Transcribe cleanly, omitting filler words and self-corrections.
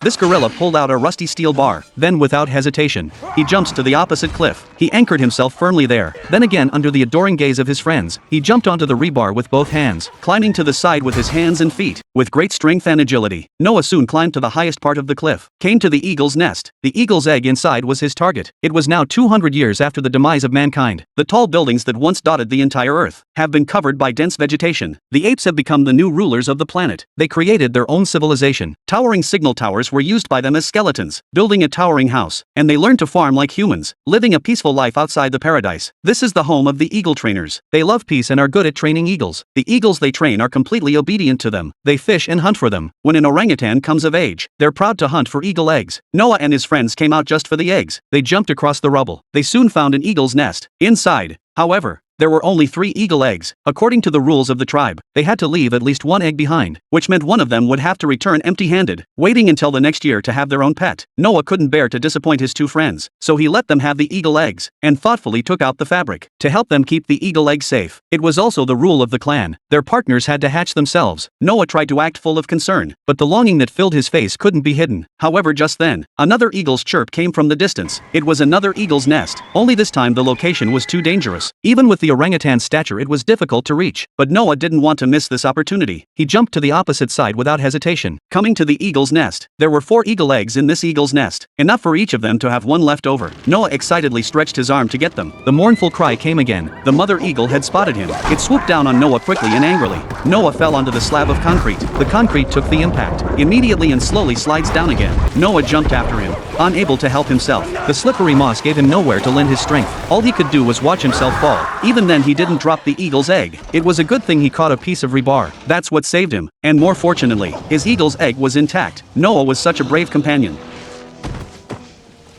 This gorilla pulled out a rusty steel bar. Then without hesitation, he jumps to the opposite cliff. He anchored himself firmly there. Then again, under the adoring gaze of his friends, he jumped onto the rebar with both hands, climbing to the side with his hands and feet. With great strength and agility, Noah soon climbed to the highest part of the cliff, came to the eagle's nest. The eagle's egg inside was his target. It was now 200 years after the demise of mankind. The tall buildings that once dotted the entire earth have been covered by dense vegetation. The apes have become the new rulers of the planet. They created their own civilization. Towering signal towers were used by them as skeletons, building a towering house, and they learned to farm like humans, living a peaceful life outside the paradise. This is the home of the eagle trainers. They love peace and are good at training eagles. The eagles they train are completely obedient to them. They fish and hunt for them. When an orangutan comes of age, they're proud to hunt for eagle eggs. Noah and his friends came out just for the eggs. They jumped across the rubble. They soon found an eagle's nest. Inside, however, there were only 3 eagle eggs. According to the rules of the tribe, they had to leave at least 1 egg behind, which meant one of them would have to return empty-handed, waiting until the next year to have their own pet. Noah couldn't bear to disappoint his 2 friends, so he let them have the eagle eggs, and thoughtfully took out the fabric to help them keep the eagle egg safe. It was also the rule of the clan. Their partners had to hatch themselves. Noah tried to act full of concern, but the longing that filled his face couldn't be hidden. However, just then, another eagle's chirp came from the distance. It was another eagle's nest, only this time the location was too dangerous. Even with the orangutan's stature, it was difficult to reach, but Noah didn't want to miss this opportunity. He jumped to the opposite side without hesitation, coming to the eagle's nest. There were 4 eagle eggs in this eagle's nest, enough for each of them to have one left over. Noah excitedly stretched his arm to get them. The mournful cry came again. The mother eagle had spotted him. It swooped down on Noah quickly and angrily. Noah fell onto the slab of concrete. The concrete took the impact immediately and slowly slides down again. Noah jumped after him, unable to help himself. The slippery moss gave him nowhere to lend his strength. All he could do was watch himself fall. Even then, he didn't drop the eagle's egg. It was a good thing he caught a piece of rebar. That's what saved him. And more fortunately, his eagle's egg was intact. Noah was such a brave companion.